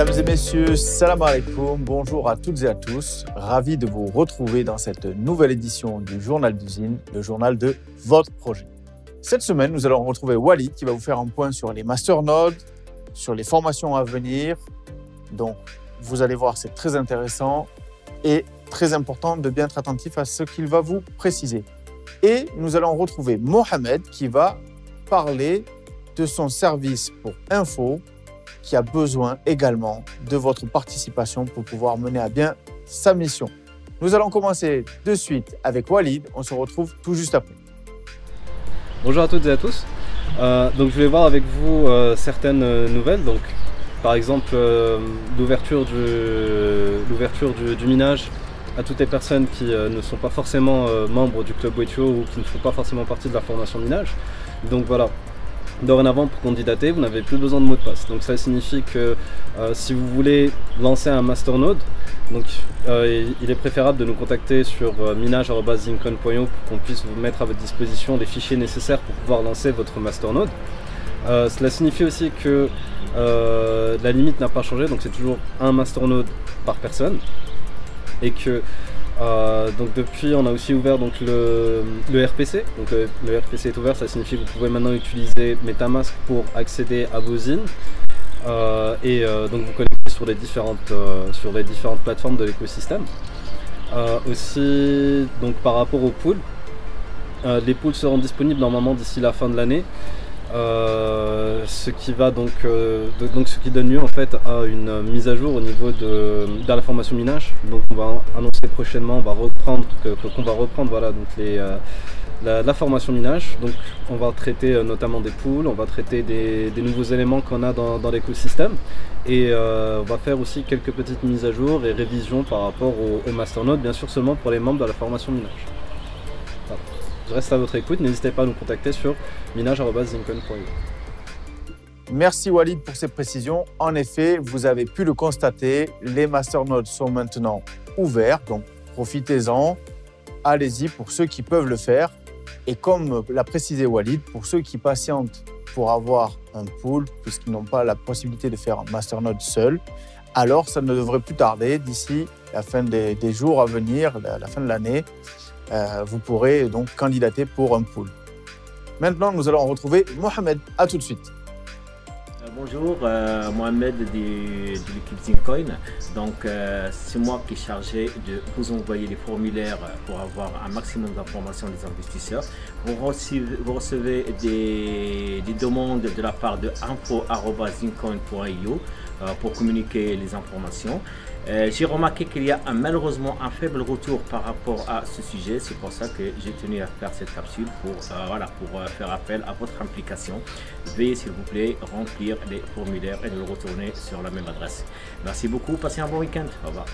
Mesdames et messieurs, salam alaikum, bonjour à toutes et à tous. Ravi de vous retrouver dans cette nouvelle édition du Journal d'usine, le journal de votre projet. Cette semaine, nous allons retrouver Walid qui va vous faire un point sur les masternodes, sur les formations à venir. Donc, vous allez voir, c'est très intéressant et très important de bien être attentif à ce qu'il va vous préciser. Et nous allons retrouver Mohamed qui va parler de son service pour info, qui a besoin également de votre participation pour pouvoir mener à bien sa mission. Nous allons commencer de suite avec Walid. On se retrouve tout juste après. Bonjour à toutes et à tous. Donc je voulais voir avec vous certaines nouvelles. Donc, par exemple, l'ouverture du minage à toutes les personnes qui ne sont pas forcément membres du club Wetio ou qui ne font pas forcément partie de la formation minage. Donc voilà. Dorénavant, pour candidater, vous n'avez plus besoin de mot de passe. Donc ça signifie que si vous voulez lancer un masternode, donc, il est préférable de nous contacter sur minage@zincon.io pour qu'on puisse vous mettre à votre disposition les fichiers nécessaires pour pouvoir lancer votre masternode. Cela signifie aussi que la limite n'a pas changé, donc c'est toujours un masternode par personne. Et que donc depuis, on a aussi ouvert donc, le RPC. Donc le RPC est ouvert, ça signifie que vous pouvez maintenant utiliser MetaMask pour accéder à vos zines donc vous connecter sur les différentes plateformes de l'écosystème. Aussi, donc par rapport aux pools, les pools seront disponibles normalement d'ici la fin de l'année. Ce qui donne lieu en fait à une mise à jour au niveau de la formation minage. Donc on va annoncer prochainement, qu'on va reprendre voilà, donc la formation minage. Donc on va traiter notamment des pools, on va traiter des nouveaux éléments qu'on a dans l'écosystème et on va faire aussi quelques petites mises à jour et révisions par rapport au masternode, bien sûr seulement pour les membres de la formation minage. Voilà. Je reste à votre écoute, n'hésitez pas à nous contacter sur minage@zincon.io. Merci Walid pour ces précisions. En effet, vous avez pu le constater, les masternodes sont maintenant ouverts, donc profitez-en, allez-y pour ceux qui peuvent le faire. Et comme l'a précisé Walid, pour ceux qui patientent pour avoir un pool, puisqu'ils n'ont pas la possibilité de faire un masternode seul, alors ça ne devrait plus tarder d'ici la fin des jours à venir, la fin de l'année. Vous pourrez donc candidater pour un pool. Maintenant, nous allons retrouver Mohamed. À tout de suite. Bonjour, Mohamed de l'équipe Zincon. Donc, c'est moi qui est chargé de vous envoyer les formulaires pour avoir un maximum d'informations des investisseurs. Vous recevez des demandes de la part de info@zincon.io pour communiquer les informations. J'ai remarqué qu'il y a malheureusement un faible retour par rapport à ce sujet. C'est pour ça que j'ai tenu à faire cette capsule pour faire appel à votre implication. Veuillez s'il vous plaît remplir les formulaires et de le retourner sur la même adresse. Merci beaucoup, passez un bon week-end. Au revoir.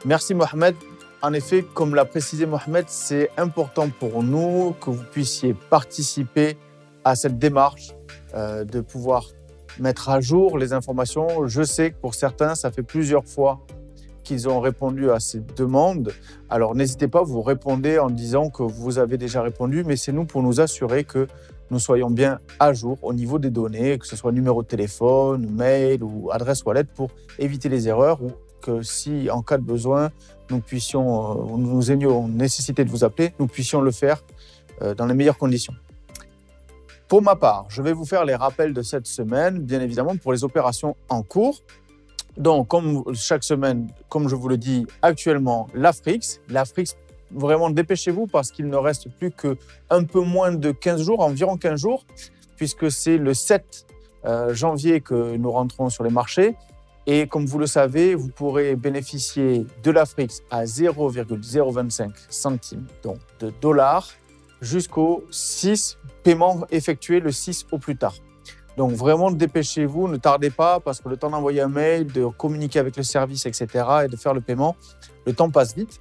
Merci Mohamed. En effet, comme l'a précisé Mohamed, c'est important pour nous que vous puissiez participer à cette démarche de pouvoir mettre à jour les informations. Je sais que pour certains, ça fait plusieurs fois qu'ils ont répondu à ces demandes. Alors n'hésitez pas, vous répondez en disant que vous avez déjà répondu, mais c'est nous pour nous assurer que nous soyons bien à jour au niveau des données, que ce soit numéro de téléphone, mail ou adresse wallet pour éviter les erreurs ou que si en cas de besoin, nous ayons nécessité de vous appeler, nous puissions le faire dans les meilleures conditions. Pour ma part, je vais vous faire les rappels de cette semaine, bien évidemment, pour les opérations en cours. Donc, comme chaque semaine, comme je vous le dis actuellement, l'Afrix, vraiment dépêchez-vous parce qu'il ne reste plus qu'un peu moins de 15 jours, environ 15 jours, puisque c'est le 7 janvier que nous rentrons sur les marchés. Et comme vous le savez, vous pourrez bénéficier de l'Afrix à 0,025 centimes donc de dollars jusqu'au 6, paiement effectué le 6 au plus tard. Donc vraiment, dépêchez-vous, ne tardez pas parce que le temps d'envoyer un mail, de communiquer avec le service, etc. et de faire le paiement, le temps passe vite.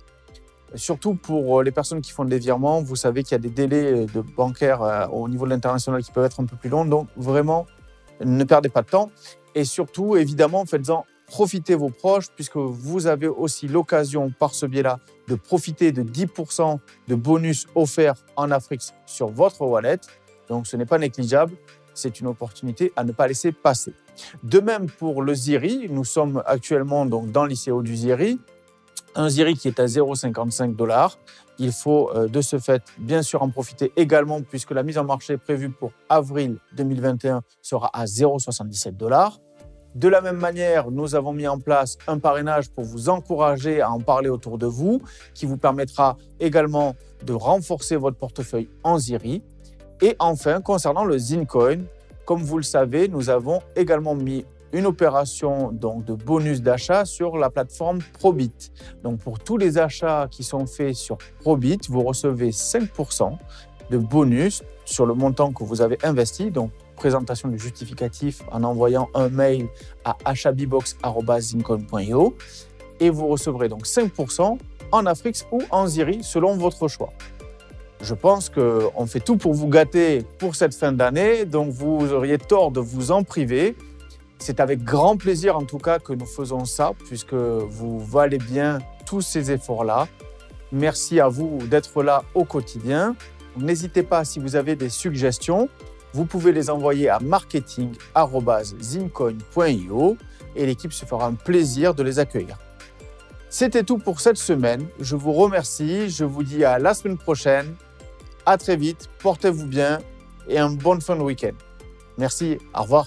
Surtout pour les personnes qui font des virements, vous savez qu'il y a des délais de bancaires au niveau de l'international qui peuvent être un peu plus longs. Donc vraiment, ne perdez pas de temps. Et surtout, évidemment, faites-en profiter vos proches puisque vous avez aussi l'occasion par ce biais-là de profiter de 10% de bonus offerts en Afrique sur votre wallet. Donc, ce n'est pas négligeable. C'est une opportunité à ne pas laisser passer. De même pour le ZIRI, nous sommes actuellement donc dans l'ICO du ZIRI, un ZIRI qui est à 0,55 $. Il faut de ce fait bien sûr en profiter également puisque la mise en marché prévue pour avril 2021 sera à 0,77 $. De la même manière, nous avons mis en place un parrainage pour vous encourager à en parler autour de vous, qui vous permettra également de renforcer votre portefeuille en ZIRI. Et enfin, concernant le Zincoin, comme vous le savez, nous avons également mis une opération donc, de bonus d'achat sur la plateforme Probit. Donc pour tous les achats qui sont faits sur Probit, vous recevez 5% de bonus sur le montant que vous avez investi. Donc présentation du justificatif en envoyant un mail à achatbbox@zincoin.io et vous recevrez donc 5% en Afrix ou en ZIRI selon votre choix. Je pense qu'on fait tout pour vous gâter pour cette fin d'année, donc vous auriez tort de vous en priver. C'est avec grand plaisir en tout cas que nous faisons ça, puisque vous valez bien tous ces efforts-là. Merci à vous d'être là au quotidien. N'hésitez pas, si vous avez des suggestions, vous pouvez les envoyer à marketing@zincoin.io et l'équipe se fera un plaisir de les accueillir. C'était tout pour cette semaine. Je vous remercie. Je vous dis à la semaine prochaine. À très vite. Portez-vous bien et une bonne fin de week-end. Merci. Au revoir.